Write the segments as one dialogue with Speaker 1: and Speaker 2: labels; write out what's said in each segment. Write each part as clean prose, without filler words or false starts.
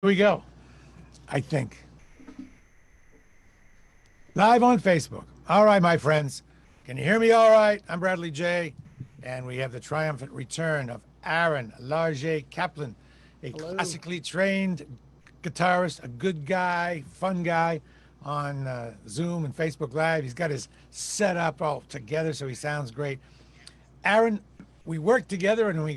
Speaker 1: Here we go. I think. Live on Facebook. All right, my friends. Can you hear me all right? I'm Bradley J. And we have the triumphant return of Aaron Larget-Caplan, a
Speaker 2: Hello.
Speaker 1: classically trained guitarist, a good guy, fun guy on Zoom and Facebook Live. He's got his setup all together, so he sounds great. Aaron, we worked together and we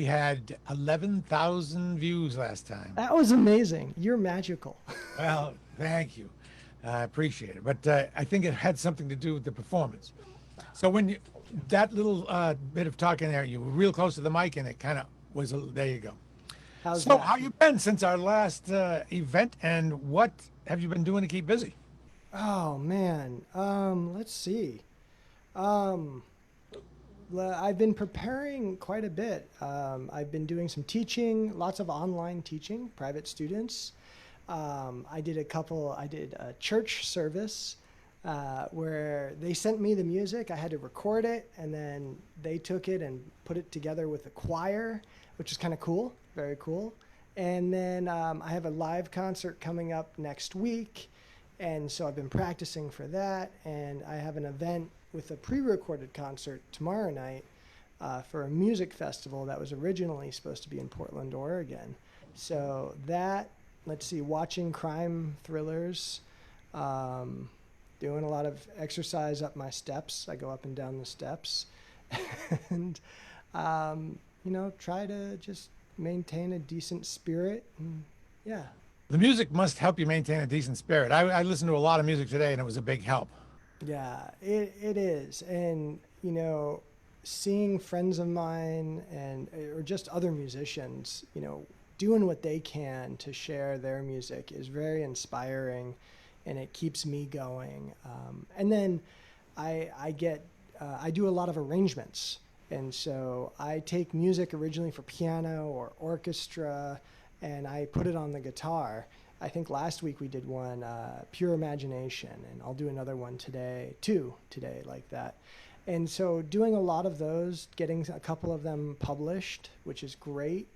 Speaker 1: had 11,000 views last time.
Speaker 2: That was amazing. You're magical.
Speaker 1: Well, thank you. I appreciate it. But I think it had something to do with the performance. So when you, that little bit of talking there, you were real close to the mic and it kind of was, there you go.
Speaker 2: How's
Speaker 1: So
Speaker 2: that?
Speaker 1: how you been since our last event and what have you been doing to keep busy?
Speaker 2: Oh man. Let's see. Um, I've been preparing quite a bit. I've been doing some teaching, lots of online teaching, private students. I did a church service where they sent me the music. I had to record it, and then they took it and put it together with a choir, which is kind of cool, very cool. And then I have a live concert coming up next week, and so I've been practicing for that. And I have an event with a pre-recorded concert tomorrow night for a music festival that was originally supposed to be in Portland, Oregon. So that, let's see, watching crime thrillers, um, doing a lot of exercise up my steps. I go up and down the steps, and try to just maintain a decent spirit. And yeah,
Speaker 1: The music must help you maintain a decent spirit. I listened to a lot of music today and it was a big help.
Speaker 2: yeah, it is, and seeing friends of mine and or just other musicians, doing what they can to share their music is very inspiring, and it keeps me going. And then I do a lot of arrangements, and so I take music originally for piano or orchestra, and I put it on the guitar. I think last week we did one, Pure Imagination, and I'll do another one today, two today, like that. And so doing a lot of those, getting a couple of them published, which is great,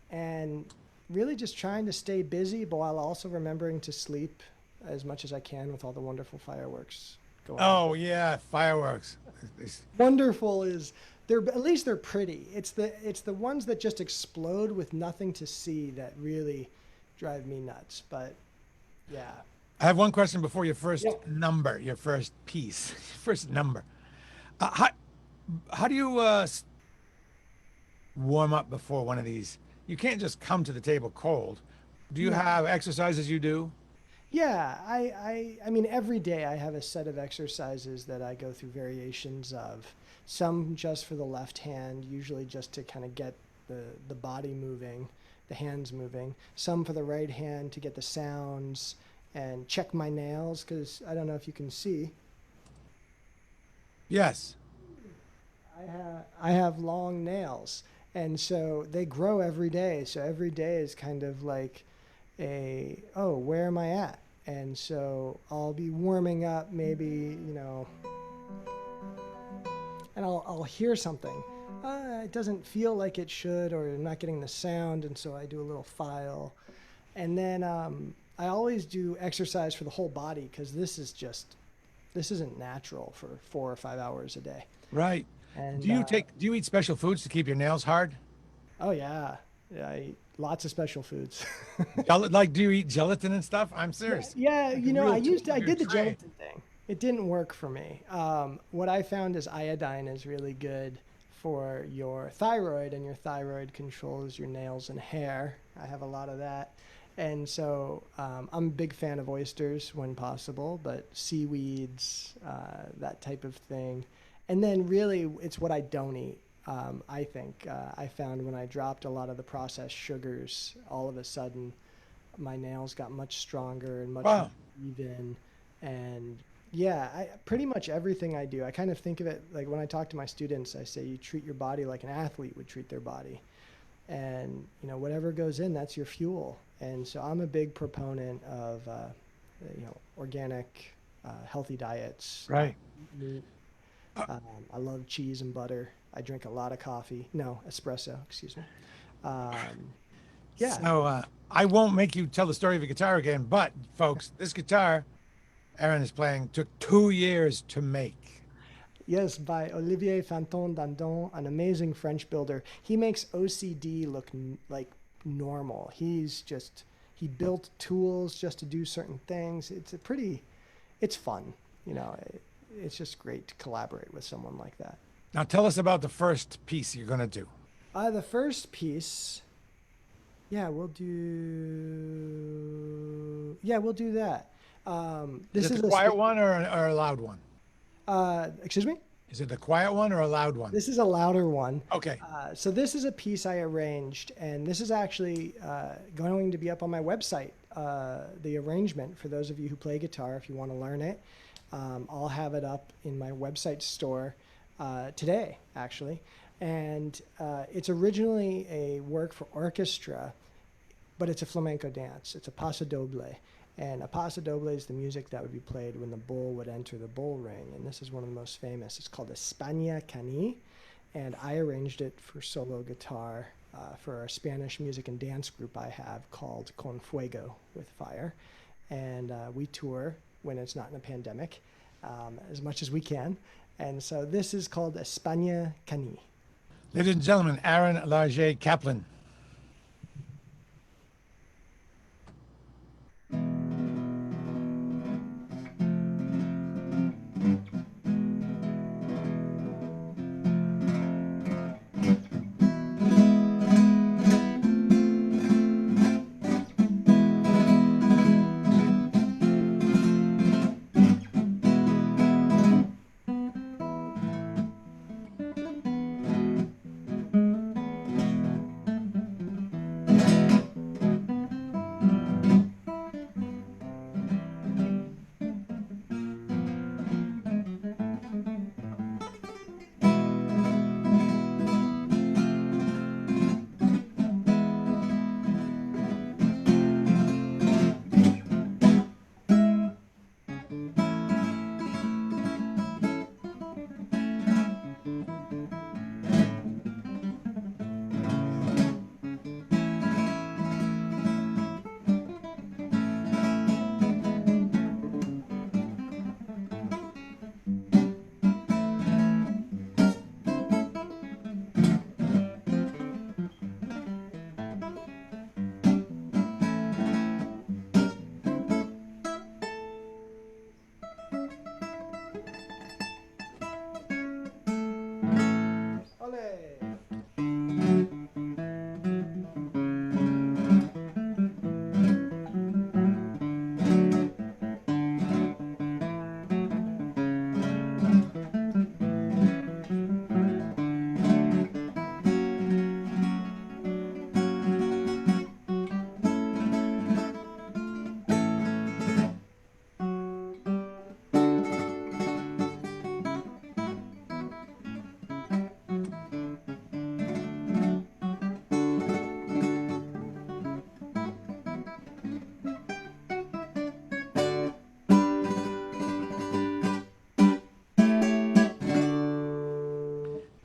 Speaker 2: and really just trying to stay busy, but while also remembering to sleep as much as I can with all the wonderful fireworks going on.
Speaker 1: Oh yeah, fireworks.
Speaker 2: Wonderful is they're at least they're pretty. It's the ones that just explode with nothing to see that really drive me nuts. But yeah.
Speaker 1: I have one question before your first
Speaker 2: Yeah.
Speaker 1: number, your first piece, first number. Uh, how how do you warm up before one of these? You can't just come to the table cold. Do you
Speaker 2: No.
Speaker 1: have exercises you do?
Speaker 2: Yeah, I mean, every day I have a set of exercises that I go through variations of. Some just for the left hand, usually just to kind of get the body moving, the hands moving. Some for the right hand to get the sounds and check my nails, because I don't know if you can see.
Speaker 1: Yes.
Speaker 2: I have long nails, and so they grow every day. So every day is kind of like oh, where am I at? And so I'll be warming up, maybe, and I'll hear something. It doesn't feel like it should, or I'm not getting the sound, and so I do a little file. And then I always do exercise for the whole body, because this isn't natural for 4 or 5 hours a day.
Speaker 1: Right.
Speaker 2: And
Speaker 1: Do you eat special foods to keep your nails hard?
Speaker 2: oh yeah, yeah, I eat lots of special foods.
Speaker 1: Like, do you eat gelatin and stuff? I'm
Speaker 2: Yeah,
Speaker 1: serious.
Speaker 2: yeah,
Speaker 1: Like a real
Speaker 2: I
Speaker 1: you're
Speaker 2: did the
Speaker 1: trained.
Speaker 2: gelatin thing. It didn't work for me. What I found is iodine is really good for your thyroid, and your thyroid controls your nails and hair. I have a lot of that. And so I'm a big fan of oysters when possible, but seaweeds, that type of thing. And then really, it's what I don't eat. I think I found when I dropped a lot of the processed sugars, all of a sudden my nails got much stronger and much more
Speaker 1: Wow.
Speaker 2: even. And yeah, pretty much everything I do, I kind of think of it like when I talk to my students, I say you treat your body like an athlete would treat their body. And whatever goes in, that's your fuel. And so I'm a big proponent of organic, healthy diets.
Speaker 1: Right.
Speaker 2: Meat.
Speaker 1: Uh,
Speaker 2: Um, I love cheese and butter. I drink a lot of coffee. No, espresso, excuse me. Um, Yeah.
Speaker 1: So I won't make you tell the story of the guitar again, but folks, this guitar Aaron is playing took 2 years to make.
Speaker 2: Yes, by Olivier Fanton Dandon, an amazing French builder. He makes OCD look like normal. He built tools just to do certain things. It's fun. You know, it's just great to collaborate with someone like that.
Speaker 1: Now tell us about the first piece you're going to do.
Speaker 2: The first piece, yeah, we'll do that.
Speaker 1: Is
Speaker 2: This
Speaker 1: it
Speaker 2: is
Speaker 1: the quiet one or a loud one?
Speaker 2: excuse me?
Speaker 1: Is it the quiet one or a loud one?
Speaker 2: This is a louder one.
Speaker 1: Okay.
Speaker 2: So this is a piece I arranged, and this is actually going to be up on my website. The arrangement for those of you who play guitar, if you want to learn it, I'll have it up in my website store today, actually. And it's originally a work for orchestra, but it's a flamenco dance. It's a paso doble. And a paso doble is the music that would be played when the bull would enter the bull ring. And this is one of the most famous. It's called España, Cañi. And I arranged it for solo guitar for a Spanish music and dance group I have called Con Fuego, with fire. And we tour when it's not in a pandemic as much as we can. And so this is called España, Cañi.
Speaker 1: Ladies and gentlemen, Aaron Larget-Caplan.
Speaker 2: Ole!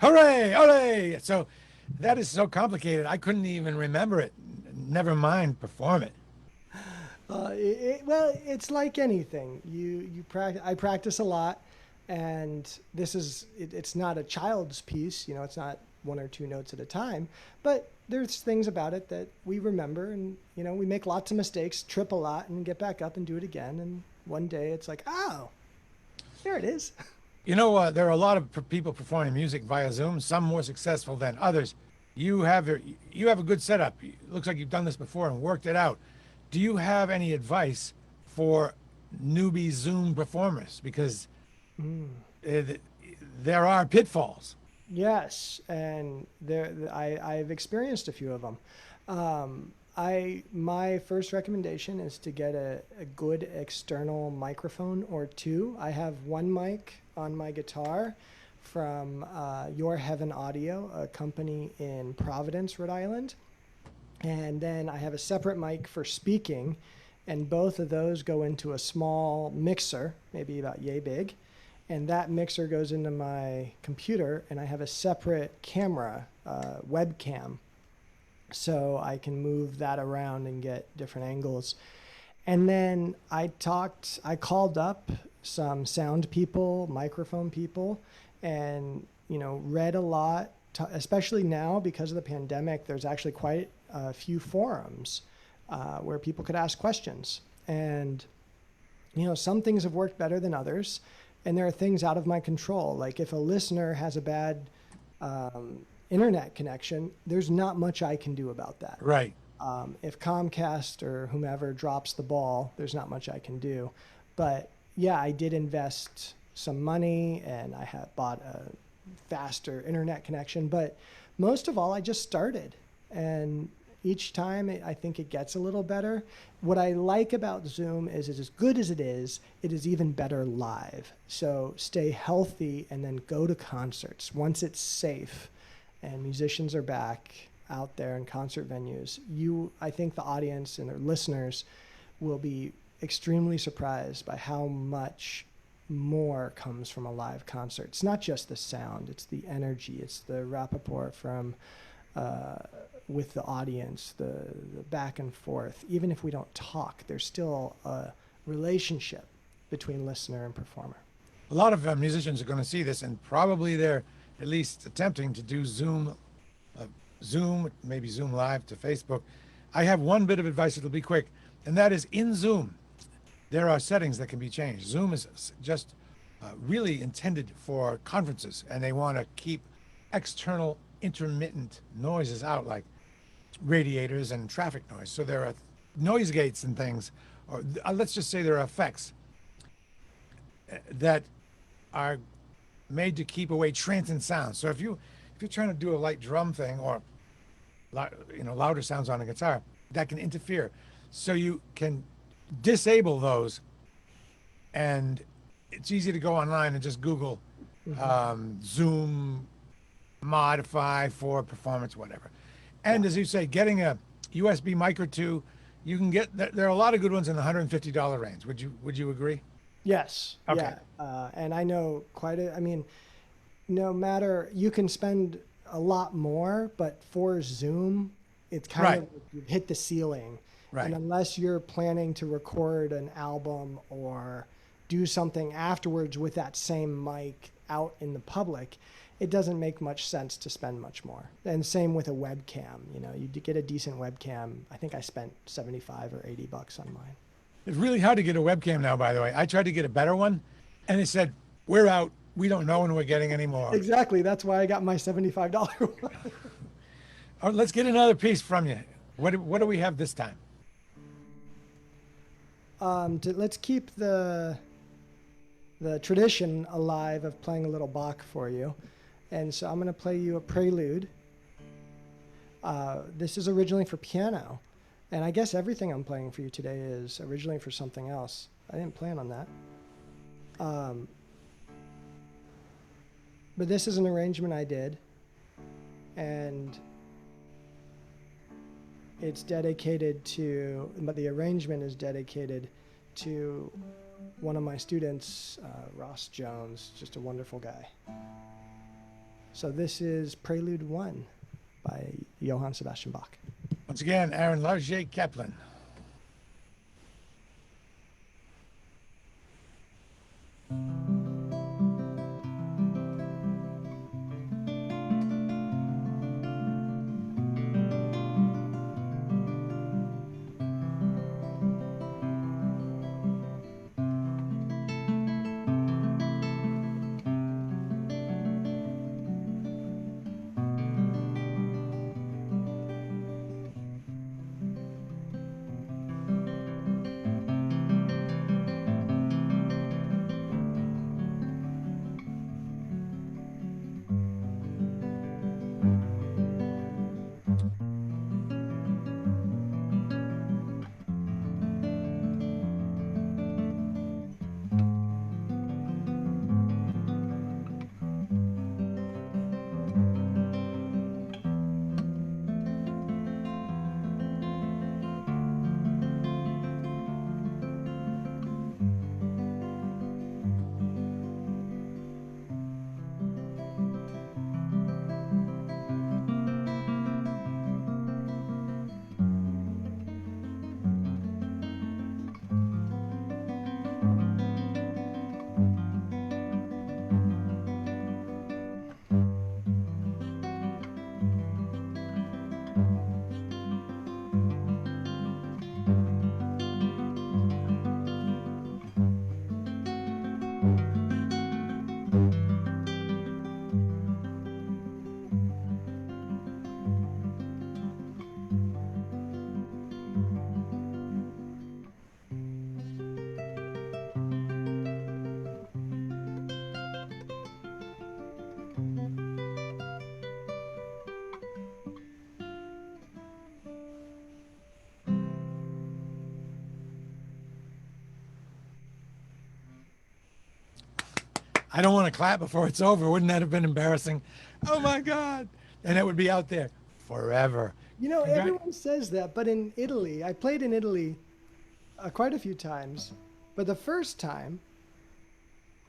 Speaker 1: Hooray! Hooray! So that is so complicated. I couldn't even remember it. Never mind perform it.
Speaker 2: Well, it's like anything. You practice. I practice a lot, and it's not a child's piece. You know, it's not one or two notes at a time. But there's things about it that we remember, and you know, we make lots of mistakes, trip a lot, and get back up and do it again. And one day, it's like, oh, there it is.
Speaker 1: You know, there are a lot of people performing music via Zoom, some more successful than others. You have a good setup. It looks like you've done this before and worked it out. Do you have any advice for newbie Zoom performers? Because uh, there are pitfalls.
Speaker 2: Yes, and I've experienced a few of them. My first recommendation is to get a good external microphone or two. I have one mic on my guitar from Your Heaven Audio, a company in Providence, Rhode Island. And then I have a separate mic for speaking, and both of those go into a small mixer, maybe about yay big. And that mixer goes into my computer, and I have a separate camera, webcam, so I can move that around and get different angles. And then I called up some sound people, microphone people, and, read a lot, especially now because of the pandemic. There's actually quite a few forums where people could ask questions. And, some things have worked better than others. And there are things out of my control. Like if a listener has a bad internet connection, there's not much I can do about that.
Speaker 1: Right.
Speaker 2: If Comcast or whomever drops the ball, there's not much I can do. But yeah, I did invest some money and I had bought a faster internet connection. But most of all, I just started. And each time I think it gets a little better. What I like about Zoom is as good as it is even better live. So stay healthy and then go to concerts once it's safe and musicians are back out there in concert venues. I think the audience and their listeners will be extremely surprised by how much more comes from a live concert. It's not just the sound, it's the energy, it's the rapport from with the audience, the back and forth. Even if we don't talk, there's still a relationship between listener and performer.
Speaker 1: A lot of musicians are going to see this, and probably they're at least attempting to do Zoom, maybe Zoom Live to Facebook. I have one bit of advice, it'll be quick, and that is in Zoom, there are settings that can be changed. Zoom is just really intended for conferences, and they want to keep external intermittent noises out, like radiators and traffic noise. So there are noise gates and things, or let's just say there are effects that are made to keep away transient sounds. So if you're trying to do a light drum thing or louder sounds on a guitar, that can interfere. So you can disable those, and it's easy to go online and just Google Zoom modify for performance, whatever. And as you say, getting a USB mic or two, you can get. There are a lot of good ones in the $150 range. Would you agree?
Speaker 2: Yes.
Speaker 1: Okay.
Speaker 2: Yeah. And I know no matter, you can spend a lot more, but for Zoom, it's kind of you hit the ceiling.
Speaker 1: Right.
Speaker 2: And unless you're planning to record an album or do something afterwards with that same mic out in the public, it doesn't make much sense to spend much more. And same with a webcam. You get a decent webcam. I think I spent $75 or $80 on mine.
Speaker 1: It's really hard to get a webcam now, by the way. I tried to get a better one, and it said, "We're out. We don't know when we're getting any more."
Speaker 2: Exactly. That's why I got my $75 one.
Speaker 1: All right, let's get another piece from you. What do we have this time?
Speaker 2: Let's keep the tradition alive of playing a little Bach for you. And so I'm going to play you a prelude. This is originally for piano. And I guess everything I'm playing for you today is originally for something else. I didn't plan on that. But this is an arrangement I did. And it's dedicated to, but the arrangement is dedicated to one of my students, Ross Jones, just a wonderful guy. So this is Prelude 1 by Johann Sebastian Bach.
Speaker 1: Once again, Aaron Larget-Caplan. I don't want to clap before it's over. Wouldn't that have been embarrassing? Oh my God. And it would be out there forever.
Speaker 2: You know,
Speaker 1: Congrat-
Speaker 2: everyone says that, but in Italy, I played in Italy quite a few times. But the first time,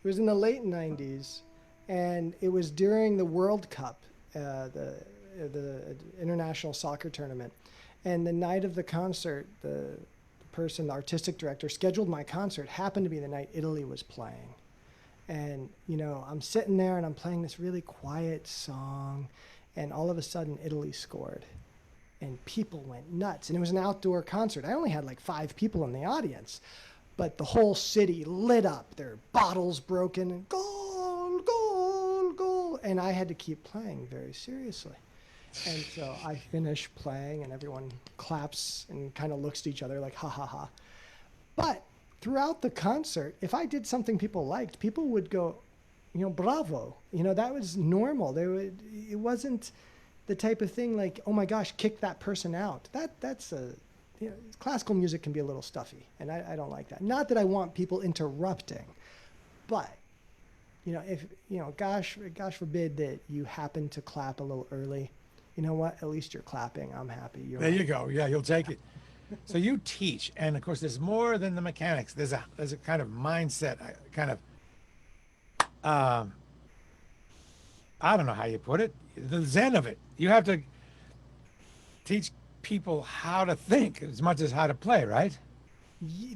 Speaker 2: it was in the late 90s, and it was during the World Cup, the international soccer tournament. And the night of the concert, the person, the artistic director, scheduled my concert, happened to be the night Italy was playing. And, you know, I'm sitting there and I'm playing this really quiet song, and all of a sudden Italy scored. And people went nuts. And it was an outdoor concert. I only had like 5 people in the audience, but the whole city lit up. There were bottles broken and goal, goal, goal. And I had to keep playing very seriously. And so I finish playing and everyone claps and kind of looks at each other like, ha ha ha. But throughout the concert, if I did something people liked, people would go, you know, bravo. You know, that was normal. It wasn't the type of thing like, oh my gosh, kick that person out. That's a, you know, classical music can be a little stuffy, and I don't like that. Not that I want people interrupting, but, you know, if, you know, gosh forbid that you happen to clap a little early. You know what? At least you're clapping. I'm happy.
Speaker 1: There you go. Yeah, you'll take it. So you teach, and of course, there's more than the mechanics. There's a kind of mindset, kind of I don't know how you put it, the zen of it. You have to teach people how to think as much as how to play, right?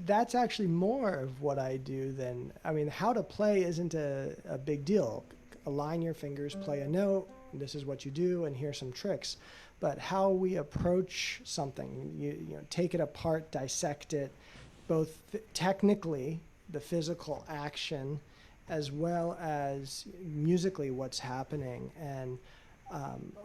Speaker 2: That's actually more of what I do than, I mean, how to play isn't a big deal. Align your fingers, play a note, this is what you do, and here's some tricks. But how we approach something, you know, take it apart, dissect it, both technically, the physical action, as well as musically what's happening. And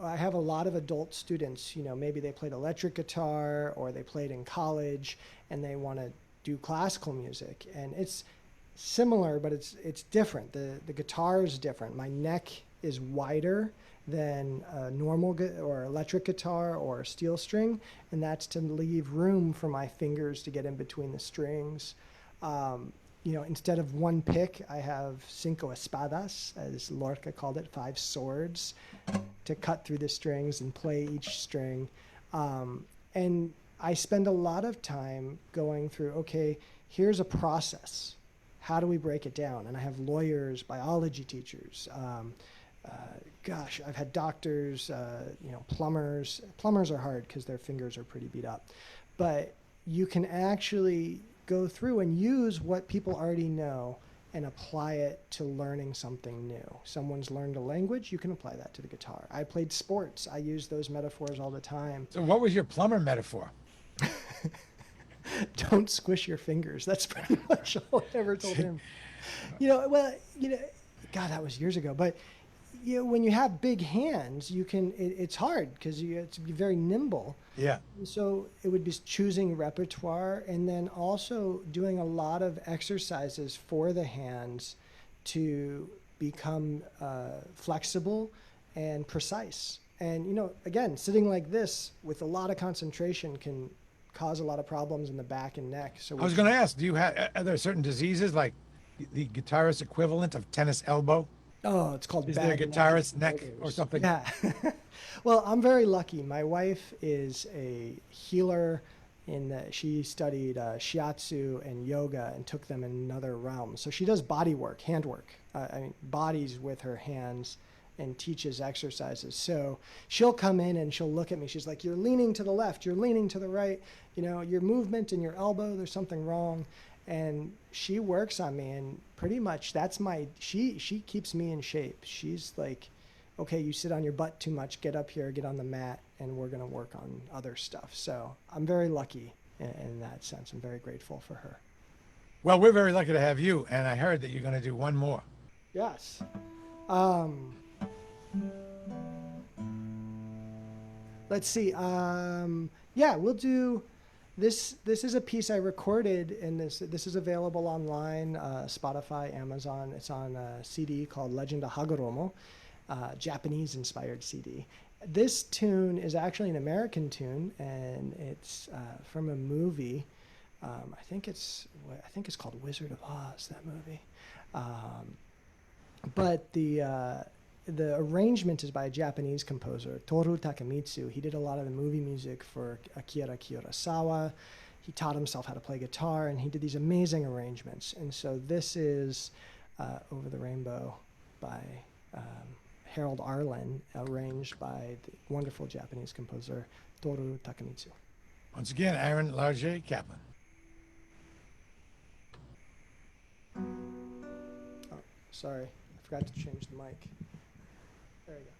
Speaker 2: I have a lot of adult students, you know, maybe they played electric guitar or they played in college and they want to do classical music. And it's similar, but it's different. The guitar is different. My neck is wider than a normal or electric guitar or steel string, and that's to leave room for my fingers to get in between the strings. You know, instead of one pick, I have cinco espadas, as Lorca called it, 5 swords to cut through the strings and play each string. And I spend a lot of time going through, okay, here's a process. How do we break it down? And I have lawyers, biology teachers, gosh, I've had doctors, you know, plumbers. Plumbers are hard because their fingers are pretty beat up. But you can actually go through and use what people already know and apply it to learning something new. Someone's learned a language, you can apply that to the guitar. I played sports. I use those metaphors all the time.
Speaker 1: So what was your plumber metaphor?
Speaker 2: Don't squish your fingers. That's pretty much all I ever told him. You know, well, you know, God, that was years ago. But you know, when you have big hands, you can. It's hard because you have to be very nimble.
Speaker 1: Yeah.
Speaker 2: So it would be choosing repertoire and then also doing a lot of exercises for the hands to become flexible and precise. And you know, again, sitting like this with a lot of concentration can cause a lot of problems in the back and neck. So
Speaker 1: I was going to ask, do you have, are there certain diseases like the guitarist equivalent of tennis elbow?
Speaker 2: Oh, it's called
Speaker 1: Is there a
Speaker 2: bad
Speaker 1: guitarist neck
Speaker 2: shoulders.
Speaker 1: or something?
Speaker 2: Yeah. Well, I'm very lucky. My wife is a healer in that she studied shiatsu and yoga and took them in another realm. So she does body work, hand work. I mean, bodies with her hands and teaches exercises. So she'll come in and she'll look at me. She's like, you're leaning to the left, you're leaning to the right. You know, your movement in your elbow, there's something wrong. And she works on me, and pretty much that's she keeps me in shape. She's like, okay, you sit on your butt too much, get up here, get on the mat, and we're going to work on other stuff. So I'm very lucky in that sense. I'm very grateful for her.
Speaker 1: Well, we're very lucky to have you, and I heard that you're going to do one more.
Speaker 2: Yes. Let's see. Yeah, we'll do this. This is a piece I recorded, and this is available online, Spotify, Amazon. It's on a CD called Legend of Hagoromo, Japanese-inspired CD. This tune is actually an American tune, and it's from a movie. I think it's called Wizard of Oz. That movie. But the arrangement is by a Japanese composer, Toru Takemitsu. He did a lot of the movie music for Akira Kurosawa. He taught himself how to play guitar, and he did these amazing arrangements. And so this is Over the Rainbow by Harold Arlen, arranged by the wonderful Japanese composer Toru Takemitsu.
Speaker 1: Once again, Aaron Larget-Caplan.
Speaker 2: Oh, sorry, I forgot to change the mic. There you go.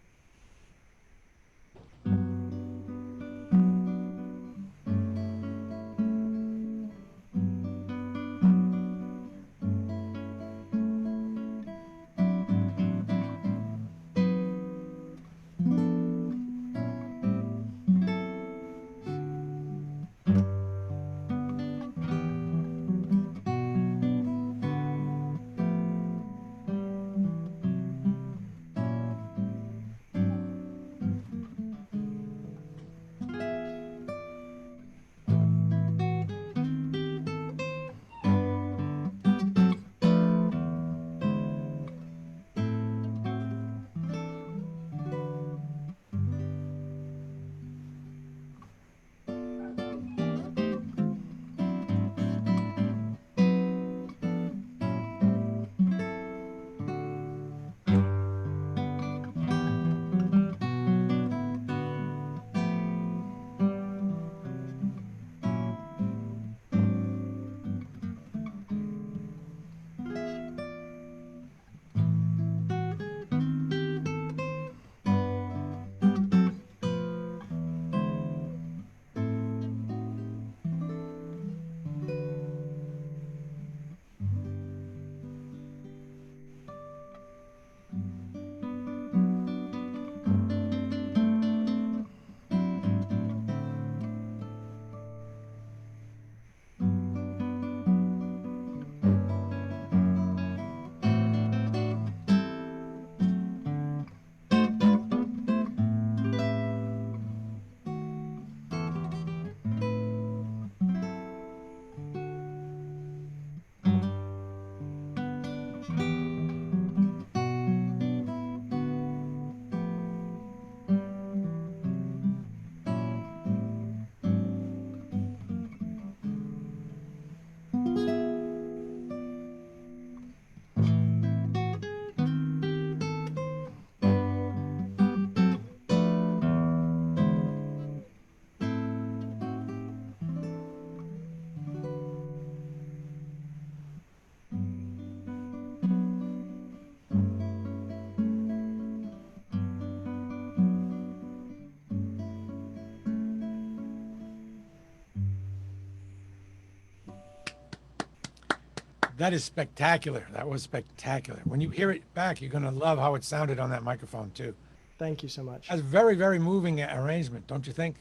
Speaker 1: That is spectacular. That was spectacular. When you hear it back, you're going to love how it sounded on that microphone, too.
Speaker 2: Thank you so much.
Speaker 1: That's very, very moving arrangement, don't you think?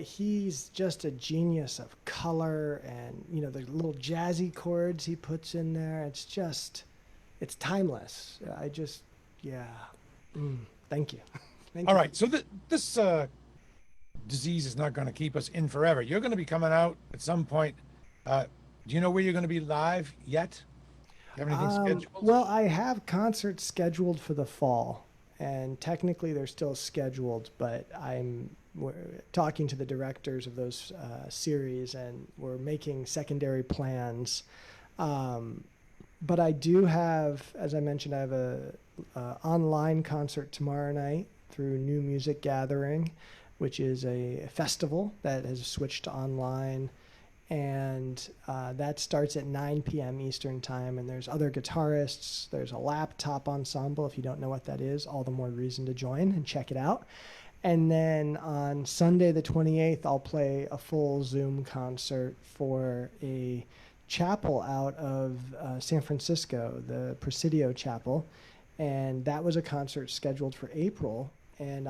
Speaker 2: He's just a genius of color, and the little jazzy chords he puts in there. It's timeless. Yeah. Thank you. Thank
Speaker 1: All
Speaker 2: you.
Speaker 1: right. So this disease is not going to keep us in forever. You're going to be coming out at some point. Do you know where you're going to be live yet? Do you have anything scheduled?
Speaker 2: Well, I have concerts scheduled for the fall, and technically they're still scheduled, but we're talking to the directors of those series, and we're making secondary plans. But I do have, as I mentioned, I have a online concert tomorrow night through New Music Gathering, which is a festival that has switched to online. And that starts at 9 p.m. Eastern time, and there's other guitarists. There's a laptop ensemble. If you don't know what that is, all the more reason to join and check it out. And then on Sunday the 28th, I'll play a full Zoom concert for a chapel out of San Francisco, the Presidio Chapel. And that was a concert scheduled for April. And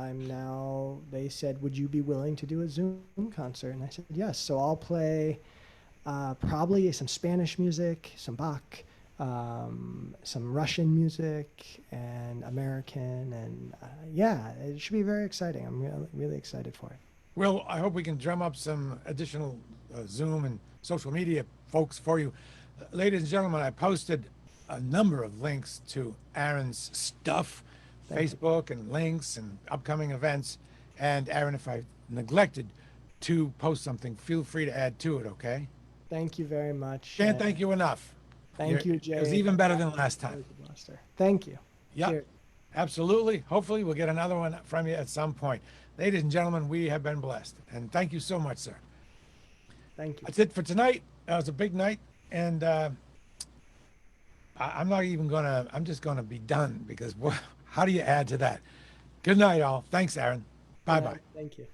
Speaker 2: they said, would you be willing to do a Zoom concert? And I said, yes. So I'll play probably some Spanish music, some Bach, some Russian music, and American. And yeah, it should be very exciting. I'm really, really excited for it.
Speaker 1: Well, I hope we can drum up some additional Zoom and social media folks for you. Ladies and gentlemen, I posted a number of links to Aaron's stuff,
Speaker 2: Thank you.
Speaker 1: Facebook and links and upcoming events. And Aaron, if I neglected to post something, feel free to add to it, okay?
Speaker 2: Thank you very much.
Speaker 1: Can't thank you enough.
Speaker 2: Thank you,
Speaker 1: It was
Speaker 2: Jay.
Speaker 1: even better than last time.
Speaker 2: Always a blaster. Thank you.
Speaker 1: Yep,
Speaker 2: Cheers.
Speaker 1: absolutely. Hopefully, we'll get another one from you at some point. Ladies and gentlemen, we have been blessed. And thank you so much, sir.
Speaker 2: Thank you.
Speaker 1: That's it for tonight. It was a big night. And I'm not even going to, I'm just going to be done because how do you add to that? Good night, all. Thanks, Aaron. Bye bye.
Speaker 2: Thank you.